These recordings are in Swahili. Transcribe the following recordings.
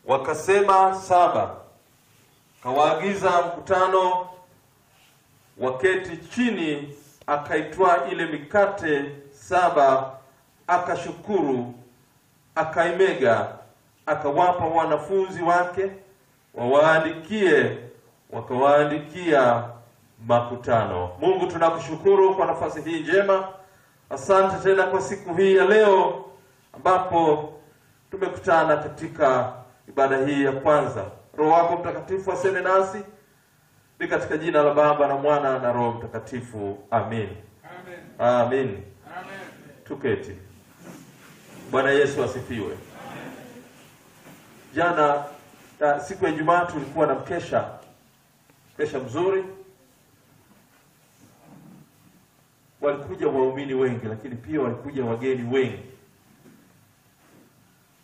Wakasema 7. Kawaagiza mkutano waketi chini, akaitwaa ile mikate 7, akashukuru, akaimega, akawapa wanafunzi wake wawaandikie, wakawaandikia makutano. Mungu, tunakushukuru kwa nafasi hii njema. Asante tena kwa siku hii ya leo ambapo tumekutana katika ibada hii ya kwanza. Roho wako Mtakatifu aseme nasi, ni katika jina la Baba na Mwana na Roho Mtakatifu. Amen. Amen. Amen. Amen. Tuketi. Bwana Yesu asifiwe. Jana siku ya Ijumaa tulikuwa na mkesha mzuri. Walikuja waumini wengi, lakini pia walikuja wageni wengi.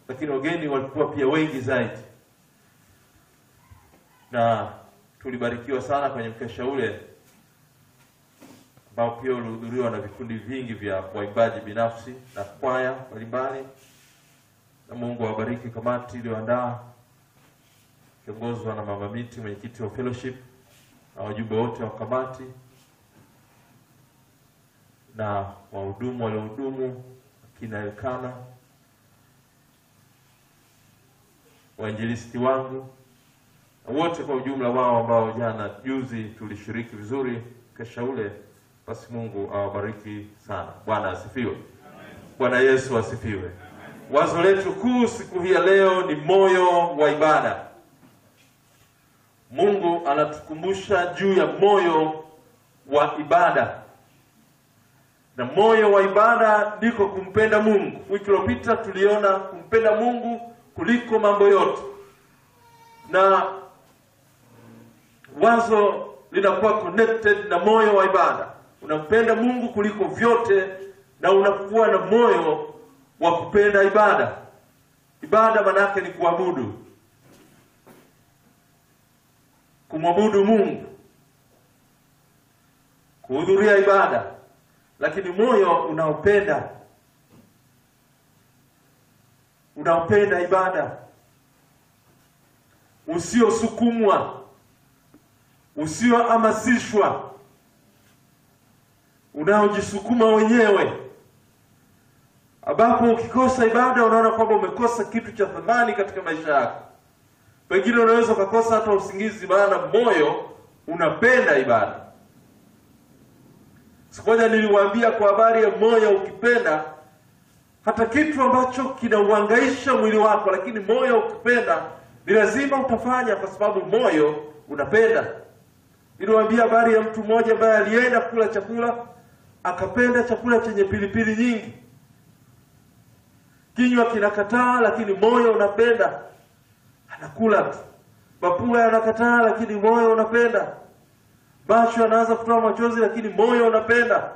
Lakini wageni walikuwa pia wengi zaidi. Na tulibarikiwa sana kwenye mkesha ule ambao pia ulihudhuriwa na vikundi vingi vya waimbaji binafsi na kwaya mbalimbali. Na Mungu awabariki kamati iliyoandaa, kiongozwa na Mama Miti, mwenyekiti wa fellowship, na wajumbe wote wa kamati na wahudumu waliohudumu, akina Elkana, wainjilisti wangu, wote kwa ujumla wao ambao jana juzi tulishiriki vizuri kesha ule. Basi Mungu awabariki sana. Bwana asifiwe. Bwana Yesu asifiwe. Wazo letu kuu siku hii ya leo ni moyo wa ibada. Mungu anatukumbusha juu ya moyo wa ibada. Na moyo wa ibada ndiko kumpenda Mungu. Wiki iliyopita tuliona kumpenda Mungu kuliko mambo yote. Na wazo linakuwa connected na moyo wa ibada. Unampenda Mungu kuliko vyote na unakuwa na moyo wa kupenda ibada. Ibada maana yake ni kuabudu. Kumwabudu Mungu. Kuhudhuria ibada. Lakini moyo unaopenda ibada. Usiosukumwa, usiohamasishwa, unaojisukuma wenyewe. Ambapo ukikosa ibada unaona kwamba umekosa kitu cha thamani katika maisha yako. Pengine unaweza kukosa hata usingizi, maana moyo unapenda ibada. Siku moja niliwaambia kwa habari ya moyo ukipenda, hata kitu ambacho kinauhangaisha mwili wako, lakini moyo ukipenda ni lazima utafanya kwa sababu moyo unapenda. Niliwaambia habari ya mtu mmoja ambaye alienda kula chakula, akapenda chakula chenye pilipili nyingi. Kinywa kinakataa lakini moyo unapenda. Anakula tu. Mapua yanakataa lakini moyo unapenda. Macho anaanza kutoa machozi lakini moyo unapenda.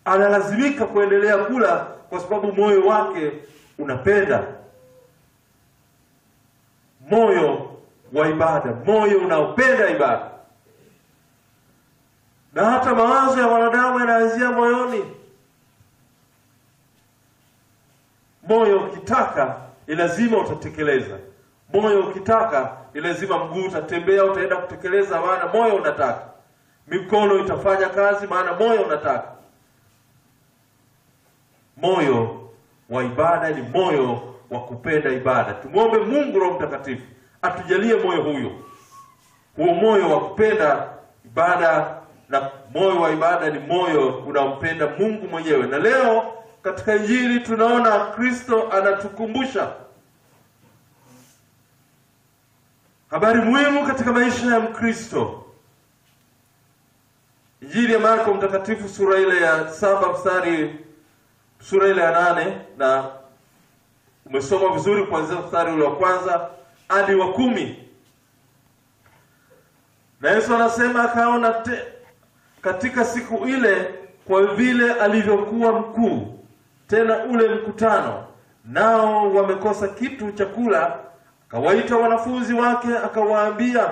Analazimika kuendelea kula kwa sababu moyo wake unapenda. Moyo wa ibada, moyo unaopenda ibada. Na hata mawazo ya wanadamu yanaanzia moyoni. Moyo ukitaka ni lazima utatekeleza. Moyo ukitaka ni lazima mguu utatembea, utaenda kutekeleza, maana moyo unataka. Mikono itafanya kazi, maana moyo unataka. Moyo wa ibada ni moyo wa kupenda ibada. Tumuombe Mungu Roho Mtakatifu atujalie moyo huyo. Huo moyo wa kupenda ibada, na moyo wa ibada ni moyo unaompenda Mungu mwenyewe. Na leo katika Injili tunaona Kristo anatukumbusha habari muhimu katika maisha ya Mkristo. Injili ya Marko Mtakatifu sura ile ya 7 sura ile ya 8, na umesoma vizuri kuanzia mstari ule wa kwanza hadi wa 10. Na Yesu anasema akaona katika siku ile kwa vile alivyokuwa mkuu tena ule mkutano, nao wamekosa kitu cha kula, akawaita wanafunzi wake akawaambia,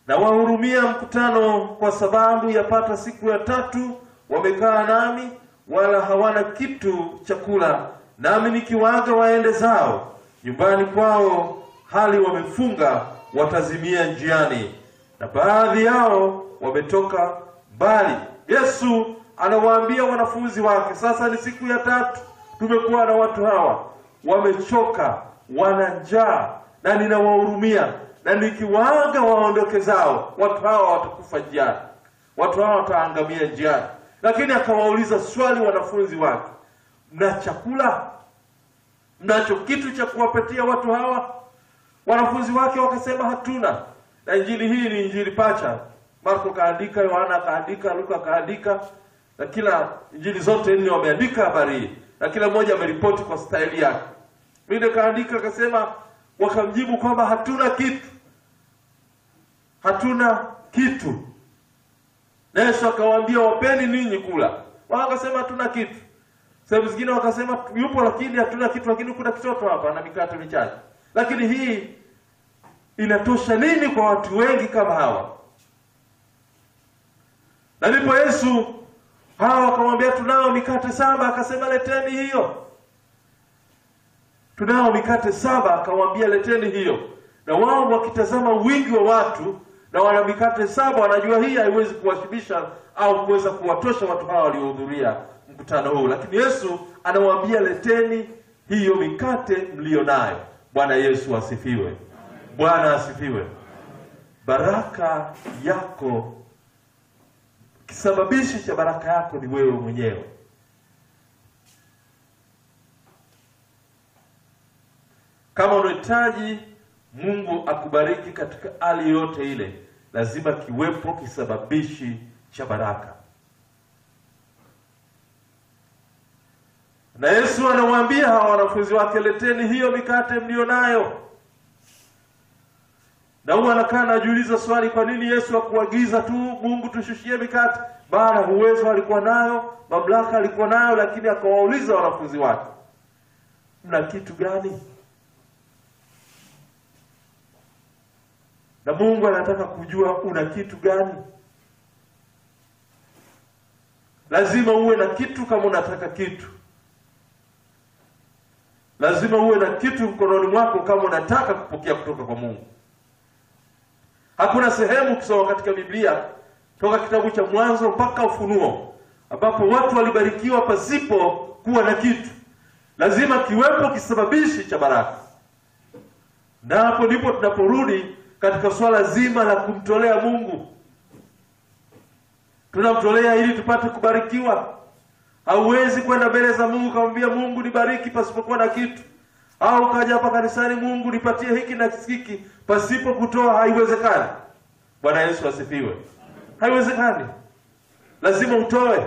na wahurumia mkutano kwa sababu yapata siku ya 3 wamekaa nami wala hawana kitu cha kula, nami nikiwaaga waende zao, nyumbani kwao hali wamefunga, watazimia njiani, na baadhi yao wametoka mbali. Yesu anawaambia wanafunzi wake, sasa ni siku ya 3 tumekuwa na watu hawa, wamechoka, wana njaa, na ninawahurumia, na nikiwaaga waondoke zao, watu hawa watakufa njiani, watu hawa wataangamia njiani. Lakini akawauliza swali wanafunzi wake, mna chakula? Mnacho kitu cha kuwapatia watu hawa? Wanafunzi wake wakasema hatuna. Na injili hii ni injili pacha. Marko kaandika, Yohana kaandika, Luka kaandika, na kila injili zote 4 wameandika habari hii, na kila mmoja ameripoti kwa staili yake. Mimi kaandika akasema, wakamjibu kwamba hatuna kitu. Hatuna kitu. Na Yesu akawaambia, wapeni ninyi kula. Wakasema hatuna kitu. Sehemu zingine wakasema yupo lakini hatuna kitu, lakini kuna kitoto hapa na mikate michache. Lakini hii inatosha nini kwa watu wengi kama hawa? Na ndipo Yesu hawa akamwambia, tunao mikate 7, akasema leteni hiyo. Tunao mikate 7, akamwambia leteni hiyo. Na wao wakitazama wingi wa watu na wana mikate 7, wanajua hii haiwezi kuwashibisha au kuweza kuwatosha watu hawa waliohudhuria mkutano huu. Lakini Yesu anawaambia, leteni hiyo mikate mlionayo. Bwana Yesu asifiwe. Bwana asifiwe. Baraka yako, kisababishi cha baraka yako ni wewe mwenyewe. Kama unahitaji Mungu akubariki katika hali yote ile, lazima kiwepo kisababishi cha baraka. Na Yesu anawaambia hawa wanafunzi wake, leteni hiyo mikate mlionayo. Na huwa anakaa anajiuliza swali, kwa nini Yesu hakuagiza tu Mungu tushushie mikate? Bali uwezo alikuwa nayo, mamlaka alikuwa nayo, lakini akawauliza wanafunzi wake, mna kitu gani? Na Mungu anataka kujua una kitu gani. Lazima uwe na kitu kama unataka kitu. Lazima uwe na kitu mkononi mwako kama unataka kupokea kutoka kwa Mungu. Hakuna sehemu kusoma katika Biblia toka kitabu cha Mwanzo mpaka Ufunuo ambapo watu walibarikiwa pasipo kuwa na kitu. Lazima kiwepo kisababishi cha baraka. Na hapo ndipo tunaporudi katika swala zima la kumtolea Mungu. Tunamtolea ili tupate kubarikiwa. Hauwezi kwenda mbele za Mungu kumwambia Mungu nibariki pasipokuwa na kitu. Au kaja hapa kanisani, Mungu nipatie hiki na hiki, pasipo kutoa. Haiwezekani. Bwana Yesu asifiwe. Haiwezekani. Lazima utoe.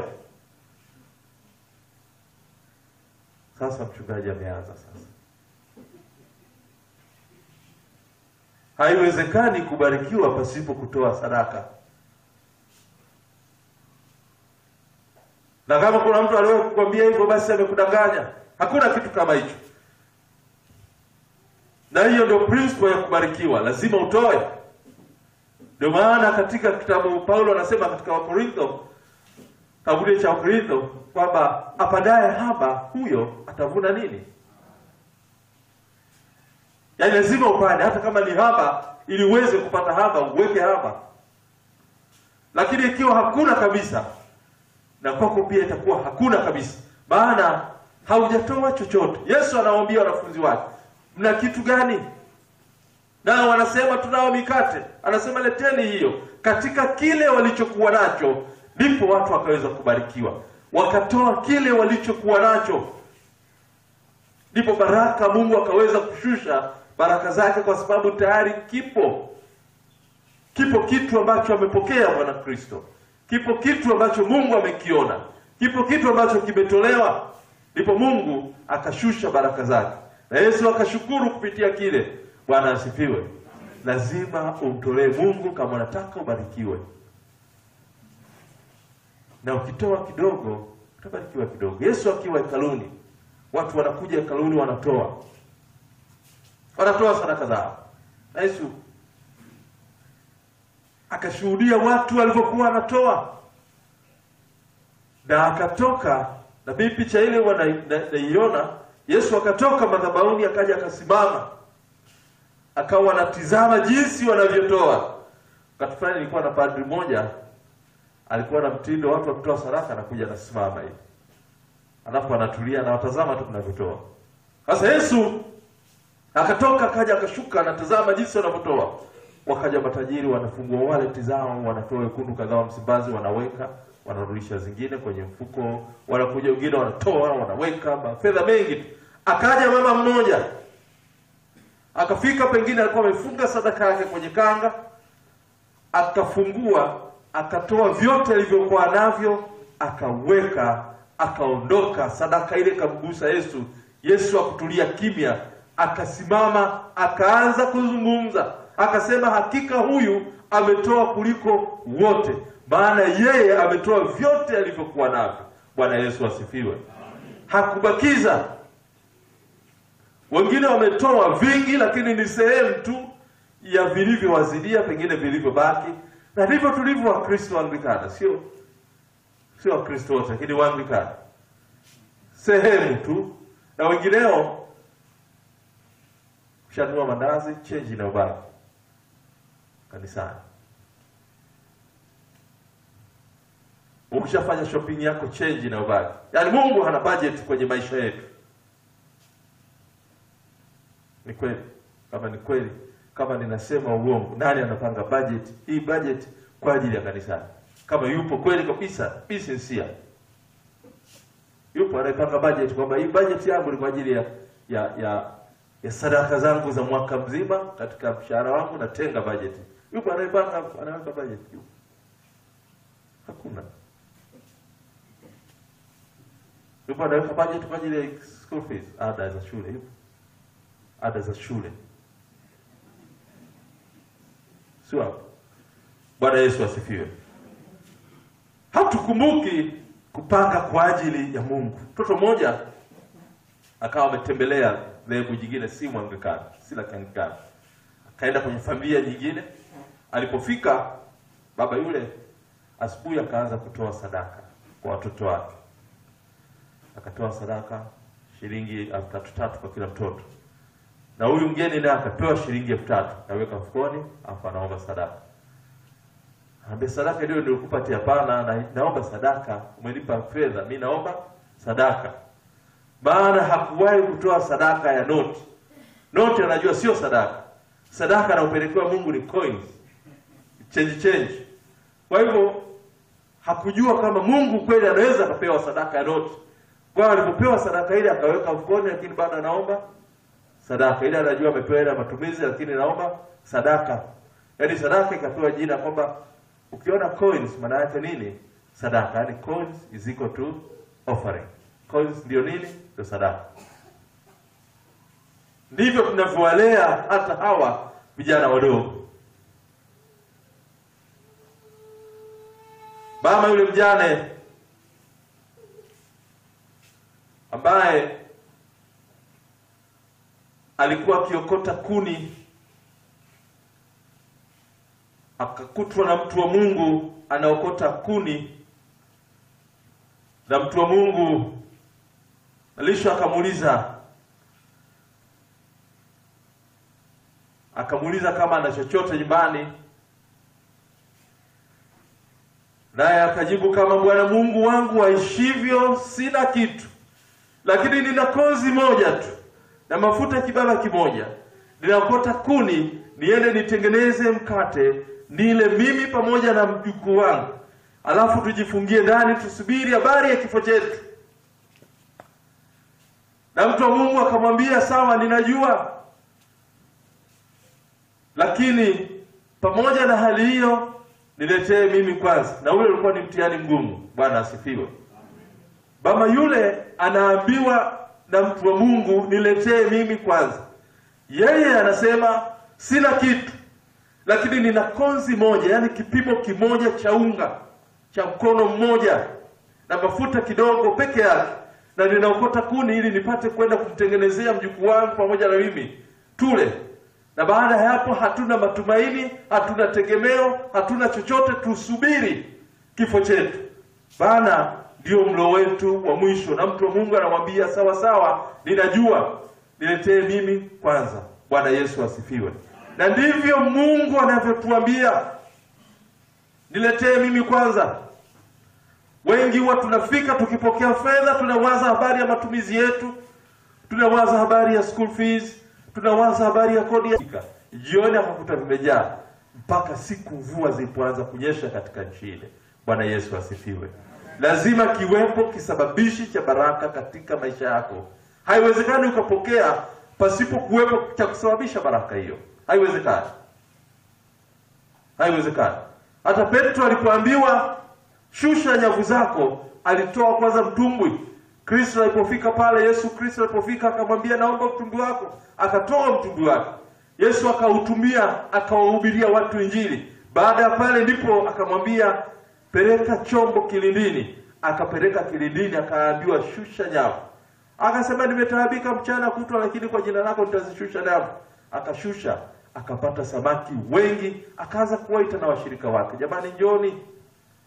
Sasa mchungaji ameanza sasa. Haiwezekani kubarikiwa pasipo kutoa sadaka. Na kama kuna mtu aliwahi kukwambia hivyo, basi amekudanganya. Hakuna kitu kama hicho. Na hiyo ndio principle ya kubarikiwa, lazima utoe. Ndio maana katika kitabu Paulo anasema katika Wakorintho, kitabu cha Wakorintho, kwamba apadaye haba huyo atavuna nini? Yaani lazima upande, hata kama ni haba, ili uweze kupata haba, uweke haba. Lakini ikiwa hakuna kabisa, na kwako pia itakuwa hakuna kabisa, maana haujatoa chochote. Yesu anawaambia wanafunzi wake, mna kitu gani? Nao wanasema tunao mikate. Anasema leteni hiyo. Katika kile walichokuwa nacho, ndipo watu wakaweza kubarikiwa. Wakatoa kile walichokuwa nacho, ndipo baraka Mungu akaweza kushusha baraka zake, kwa sababu tayari kipo kitu ambacho amepokea Bwana Kristo. Kipo kitu ambacho Mungu amekiona. Kipo kitu ambacho kimetolewa. Ndipo Mungu akashusha baraka zake. Na Yesu akashukuru kupitia kile. Bwana asifiwe. Lazima umtolee Mungu kama unataka ubarikiwe. Na ukitoa kidogo, utabarikiwa kidogo. Yesu akiwa hekaluni, watu wanakuja hekaluni wanatoa. Wanatoa sadaka zao. Na Yesu akashuhudia watu walivyokuwa wanatoa. Na akatoka, na mimi picha ile wanaiona Yesu akatoka madhabahuni akaja akasimama. Akawa anatizama jinsi wanavyotoa. Wakati fulani nilikuwa na padri mmoja, alikuwa na mtindo watu wakitoa sadaka na kuja anasimama hivi. Alafu anatulia na watazama tu tunavyotoa. Sasa Yesu akatoka akaja akashuka anatazama jinsi wanavyotoa. Wakaja matajiri wanafungua wallet zao, wanatoa wekundu kadhaa Msimbazi, wanaweka, wanarudisha zingine kwenye mfuko, wanakuja wengine wanatoa, wanaweka fedha mengi. Akaja mama mmoja. Akafika pengine alikuwa amefunga sadaka yake kwenye kanga, akafungua, akatoa vyote alivyokuwa navyo, akaweka, akaondoka. Sadaka ile kamgusa Yesu. Yesu akutulia kimya, akasimama, akaanza kuzungumza. Akasema hakika huyu ametoa kuliko wote, maana yeye ametoa vyote alivyokuwa navyo. Bwana Yesu asifiwe. Hakubakiza. Wengine wametoa vingi, lakini ni sehemu tu ya vilivyowazidia, pengine vilivyobaki. Na ndivyo tulivyo wa Kristo Anglikana, sio wa Kristo wote, lakini wa Anglikana sehemu tu. Na wengineo kushanua mandazi, change na ubaki kanisani. Ukishafanya shopping yako, change na ubaki. Yaani Mungu hana budget kwenye maisha yetu. Ni kweli? Kama ni kweli, kama ninasema uongo, nani anapanga budget? Hii budget kwa ajili ya kanisani. Kama yupo kweli kabisa, be sincere. Yupo anapanga budget kwamba hii budget yangu ni kwa ajili ya sadaka zangu za mwaka mzima, katika mshahara wangu natenga budget. Yupo anaweka budget? Yupo? Hakuna. Yupo anaweka budget kwa ajili ya school fees, ada za shule? Yupo? Ada za shule. Sio. Bwana Yesu asifiwe. Hatukumbuki kupanga kwa ajili ya Mungu. Mtoto mmoja akawa ametembelea dhehebu jingine, si Anglikana, si la Anglikana. Akaenda kwenye familia nyingine. Alipofika, baba yule asubuhi akaanza kutoa sadaka kwa watoto wake. Akatoa sadaka shilingi 3,000 kwa kila mtoto. Na huyu mgeni naye akapewa shilingi 3,000, kaweka mfukoni, afa anaomba sadaka. Anambia sadaka ndio nilikupatia? Hapana, na naomba sadaka. Umenipa fedha, mimi naomba sadaka. Maana hakuwahi kutoa sadaka ya noti. Noti anajua sio sadaka. Sadaka anaopelekewa Mungu ni coins. Change. Kwa hivyo hakujua kama Mungu kweli anaweza kupewa sadaka ya noti. Kwa alipopewa sadaka ile akaweka mfukoni, lakini bado anaomba sadaka. Ile anajua amepewa ile matumizi, lakini naomba sadaka. Yaani sadaka ikapewa jina kwamba ukiona coins maana yake nini? Sadaka. Yaani coins is equal to offering. Coins ndio nini? Ndio sadaka. Ndivyo tunavyowalea hata hawa vijana wadogo. Mama yule mjane ambaye alikuwa akiokota kuni, akakutwa na mtu wa Mungu anaokota kuni, na mtu wa Mungu Elisha akamuuliza kama ana chochote nyumbani, naye akajibu, kama Bwana Mungu wangu aishivyo sina kitu, lakini nina kozi moja tu na mafuta kibaba kimoja. Ninaokota kuni niende nitengeneze mkate nile mimi pamoja na mjukuu wangu, alafu tujifungie ndani tusubiri habari ya kifo chetu. Na mtu wa Mungu akamwambia, sawa, ninajua, lakini pamoja na hali hiyo niletee mimi kwanza. Na ule ulikuwa ni mtihani mgumu. Bwana asifiwe. Mama yule anaambiwa na mtu wa Mungu, niletee mimi kwanza. Yeye anasema sina kitu, lakini nina konzi moja, yani kipimo kimoja cha unga cha mkono mmoja na mafuta kidogo peke yake, na ninaokota kuni ili nipate kwenda kumtengenezea mjukuu wangu pamoja na mimi tule. Na baada ya hapo hatuna matumaini, hatuna tegemeo, hatuna chochote, tusubiri kifo chetu. Bana ndio mlo wetu wa mwisho. Na mtu wa Mungu anamwambia sawa sawa, ninajua, niletee mimi kwanza. Bwana Yesu asifiwe. Na ndivyo Mungu anavyotuambia, niletee mimi kwanza. Wengi huwa tunafika tukipokea fedha, tunawaza habari ya matumizi yetu, tunawaza habari ya school fees, tunawaza habari ya kodi ya jioni, akakuta vimejaa mpaka siku mvua zilipoanza kunyesha katika nchi ile. Bwana Yesu asifiwe. Lazima kiwepo kisababishi cha baraka katika maisha yako. Haiwezekani ukapokea pasipo kuwepo cha kusababisha baraka hiyo. Haiwezekani. Haiwezekani. Hata Petro alipoambiwa shusha nyavu zako, alitoa kwanza mtumbwi. Kristo alipofika pale, Yesu Kristo alipofika akamwambia naomba mtumbwi wako, akatoa mtumbwi wake. Yesu akautumia, akawahubiria watu Injili. Baada ya pale ndipo akamwambia peleka chombo kilindini. Akapeleka kilindini, akaambiwa shusha nyavu. Akasema nimetaabika mchana kutwa, lakini kwa jina lako nitazishusha nyavu. Akashusha, akapata samaki wengi, akaanza kuwaita na washirika wake, jamani njooni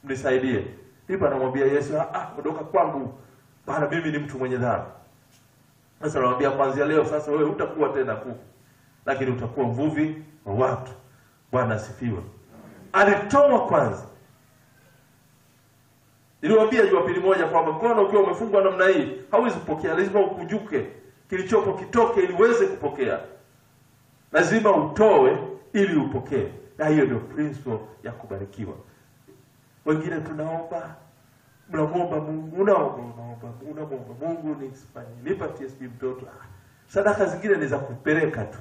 mnisaidie. Ndipo anamwambia Yesu, ondoka kwangu, bana mimi ni mtu mwenye dhambi. Sasa anamwambia kuanzia leo sasa wewe hutakuwa tena kuku, lakini utakuwa mvuvi wa watu. Bwana asifiwe. Alitoa kwanza. Niliwaambia Jumapili moja kwamba mkono ukiwa umefungwa namna hii hauwezi kupokea, lazima ukujuke. Kilichopo kitoke ili uweze kupokea. Lazima utoe ili upokee. Na hiyo ndio principle ya kubarikiwa. Wengine tunaomba, mnaomba Mungu, unaomba Mungu nipatie mtoto. Sadaka zingine ni za kupeleka tu.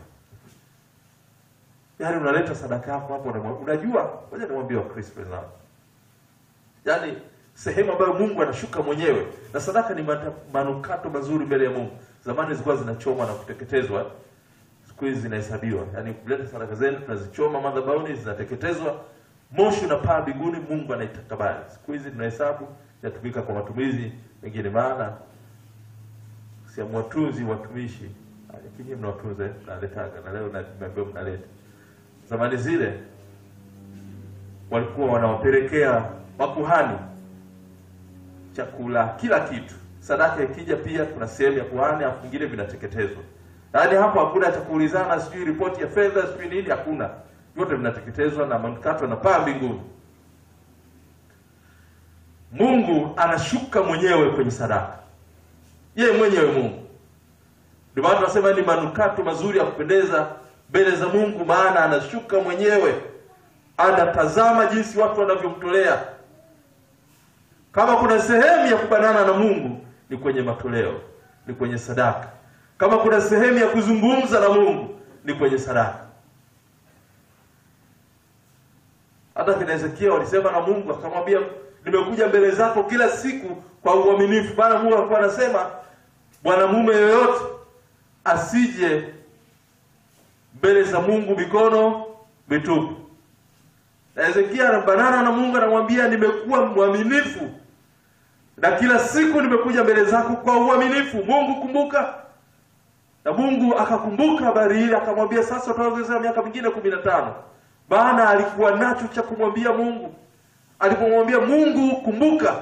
Yaani unaleta sadaka yako hapo na unajua, ngoja niwaambie Wakristo wenzangu. Yaani sehemu ambayo Mungu anashuka mwenyewe, na sadaka ni manukato mazuri mbele ya Mungu. Zamani zilikuwa zinachomwa na kuteketezwa, siku hizi zinahesabiwa. Yaani kuleta sadaka zenu tunazichoma madhabahuni, zinateketezwa, moshi unapaa mbinguni, Mungu anaitakabali. Siku hizi tunahesabu, yatumika kwa matumizi mengine, maana si amwatunzi watumishi, lakini mnawatunza naletaga, na leo nimeambiwa mnaleta. Zamani zile walikuwa wanawapelekea makuhani chakula, kila kitu. Sadaka ikija pia kuna sehemu ya kuhani, afu vingine vinateketezwa. Yaani hapo hakuna cha kuulizana sijui ripoti ya fedha sijui nini, hakuna. Yote vinateketezwa na manukato yanapaa mbinguni. Mungu anashuka mwenyewe kwenye sadaka. Yeye mwenyewe Mungu. Ndio maana tunasema ni manukato mazuri ya kupendeza mbele za Mungu, maana anashuka mwenyewe. Anatazama jinsi watu wanavyomtolea. Kama kuna sehemu ya kubanana na Mungu ni kwenye matoleo, ni kwenye sadaka. Kama kuna sehemu ya kuzungumza na Mungu ni kwenye sadaka. Hata kina Ezekiel walisema na Mungu, akamwambia nimekuja mbele zako kila siku kwa uaminifu. Bwana Mungu alikuwa anasema mwanamume yoyote asije mbele za Mungu mikono mitupu. Na Ezekiel anabanana na Mungu, anamwambia nimekuwa mwaminifu na kila siku nimekuja mbele zako kwa uaminifu. Mungu kumbuka. Na Mungu akakumbuka habari ile, akamwambia sasa utaongeza miaka mingine 15. Maana alikuwa nacho cha kumwambia Mungu. Alipomwambia Mungu kumbuka,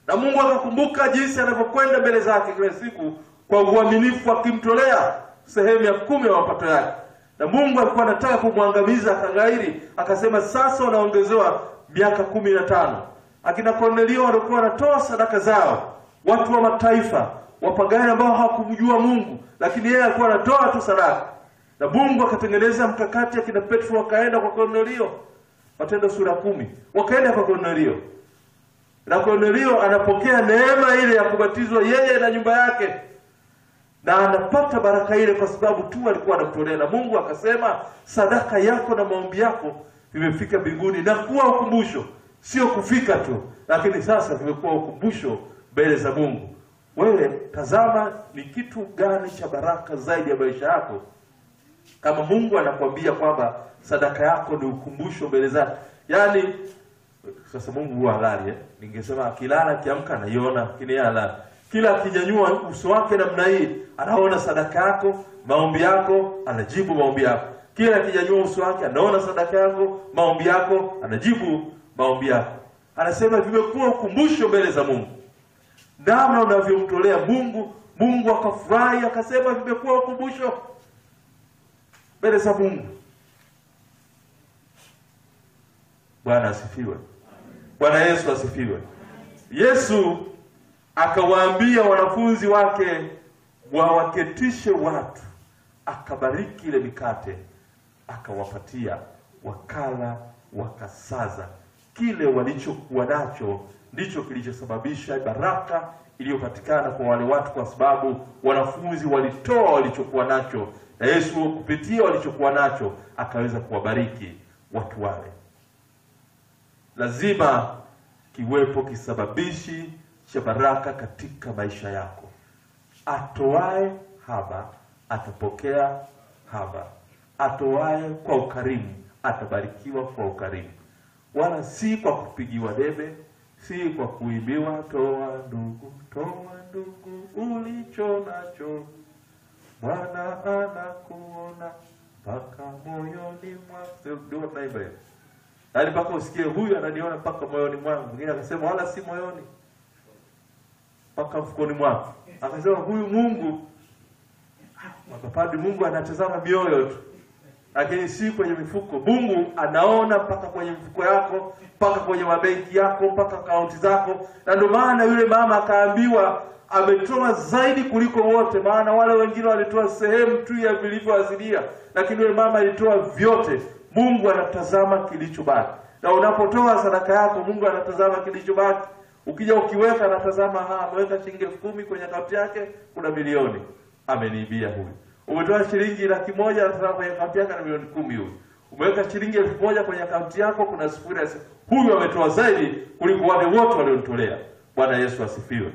na Mungu akakumbuka jinsi anavyokwenda mbele zake kila siku kwa uaminifu, akimtolea sehemu ya 10 ya mapato yake. Na Mungu alikuwa anataka kumwangamiza, akagairi, akasema sasa wanaongezewa miaka 15. Akina Kornelio walikuwa wanatoa sadaka zao, watu wa mataifa, wapagani ambao hawakumjua Mungu, lakini yeye alikuwa anatoa tu sadaka. Na Mungu akatengeneza mkakati, akina Petro wakaenda kwa Kornelio. Matendo sura 10. Wakaenda kwa Kornelio. Na Kornelio anapokea neema ile ya kubatizwa yeye na nyumba yake. Na anapata baraka ile kwa sababu tu alikuwa anamtolea. Na Mungu akasema sadaka yako na maombi yako vimefika mbinguni na kuwa ukumbusho. Sio kufika tu, lakini sasa vimekuwa ukumbusho mbele za Mungu. Wewe tazama ni kitu gani cha baraka zaidi ya maisha yako kama Mungu anakuambia kwamba sadaka yako ni ukumbusho mbele zake. Yaani sasa Mungu huwa halali, ningesema akilala kiamka anaiona, lakini yala kila akinyanyua uso wake namna hii anaona sadaka yako, maombi yako, anajibu maombi yako. Kila akinyanyua uso wake anaona sadaka yako, maombi yako, anajibu maombi yako. Anasema vimekuwa ukumbusho mbele za Mungu. Namna unavyomtolea Mungu, Mungu akafurahi akasema vimekuwa ukumbusho mbele za Mungu. Bwana asifiwe. Bwana Yesu asifiwe. Yesu akawaambia wanafunzi wake wawaketishe watu, akabariki ile mikate, akawapatia, wakala, wakasaza. Kile walichokuwa nacho ndicho kilichosababisha baraka iliyopatikana kwa wale watu, kwa sababu wanafunzi walitoa walichokuwa nacho, na Yesu kupitia walichokuwa nacho akaweza kuwabariki watu wale. Lazima kiwepo kisababishi cha baraka katika maisha yako. Atoae haba atapokea haba. Atoae kwa ukarimu atabarikiwa kwa ukarimu. Wala si kwa kupigiwa debe, si kwa kuimbiwa toa ndugu ulicho nacho. Bwana anakuona mpaka moyoni mwako. Ndio naiba. Yaani mpaka usikie huyu ananiona mpaka moyoni mwangu. Mwingine akasema wala si moyoni, mpaka mfukoni mwako. Akasema huyu Mungu, mapapadi Mungu anatazama mioyo tu, lakini si kwenye mifuko. Mungu anaona mpaka kwenye mifuko yako, mpaka kwenye mabenki yako, mpaka akaunti zako. Na ndio maana yule mama akaambiwa ametoa zaidi kuliko wote, maana wale wengine walitoa sehemu tu ya vilivyoazidia, lakini yule mama alitoa vyote. Mungu anatazama kilichobaki. Na unapotoa sadaka yako, Mungu anatazama kilichobaki. Ukija ukiweka anatazama, ameweka shilingi 10,000 kwenye akaunti yake, kuna milioni. Ameniibia huyu. Umetoa shilingi 100,000 anatazama kwenye akaunti yake na milioni 10 huyu. Umeweka shilingi 1,000 kwenye akaunti yako, kuna sifuri. Huyu ametoa zaidi kuliko wale wote walionitolea. Bwana Yesu asifiwe.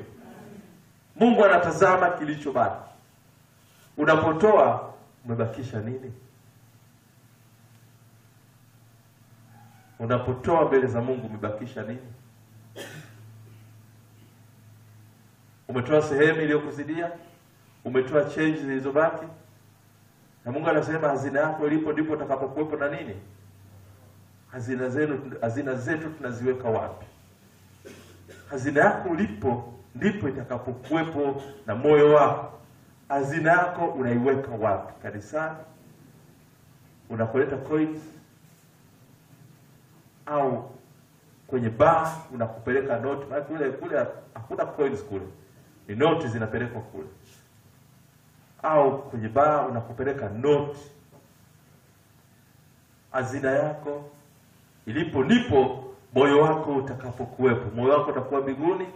Mungu anatazama kilichobaki. Unapotoa umebakisha nini? Unapotoa mbele za Mungu umebakisha nini? Umetoa sehemu iliyokuzidia? Umetoa change zilizobaki? Na Mungu anasema hazina yako ilipo ndipo utakapokuwepo na nini? Hazina zetu tunaziweka wapi? Hazina yako ulipo ndipo itakapokuwepo na moyo wako. Hazina yako unaiweka wapi? Kanisani? Unapoleta coins? Au kwenye bar unakupeleka note? Na kule hakuna coins kule. Ni note zinapelekwa kule. Au kwenye bar unakupeleka note. Hazina yako ilipo ndipo moyo wako utakapokuwepo. Moyo wako utakuwa mbinguni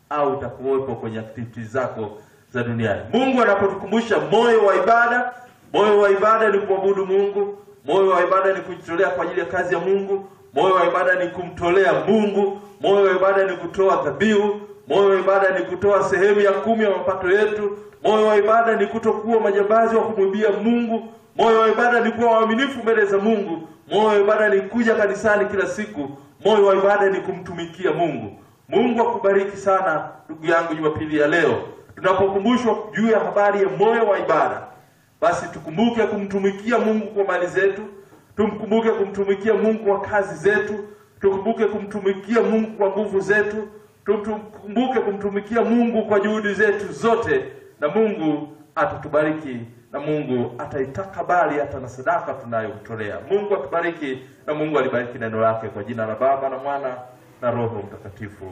au utakuwepo kwenye activities zako za duniani. Mungu anapotukumbusha moyo wa ibada, moyo wa ibada ni kuabudu Mungu, moyo wa ibada ni kujitolea kwa ajili ya kazi ya Mungu, moyo wa ibada ni kumtolea Mungu, moyo wa ibada ni kutoa dhabihu, moyo wa ibada ni kutoa sehemu ya 10 ya mapato yetu, moyo wa ibada ni kutokuwa majambazi wa kumwibia Mungu, moyo wa ibada ni kuwa waaminifu mbele za Mungu, moyo wa ibada ni kuja kanisani kila siku, moyo wa ibada ni kumtumikia Mungu. Mungu akubariki sana ndugu yangu Jumapili ya leo. Tunapokumbushwa juu ya habari ya moyo wa ibada, basi tukumbuke kumtumikia Mungu kwa mali zetu, tukumbuke kumtumikia Mungu kwa kazi zetu, tukumbuke kumtumikia Mungu kwa nguvu zetu, tukumbuke kumtumikia Mungu kwa juhudi zetu zote, na Mungu atatubariki, na Mungu ataitakabali hata na sadaka tunayomtolea. Mungu atubariki, na Mungu alibariki neno lake, kwa jina la Baba na Mwana na Roho Mtakatifu.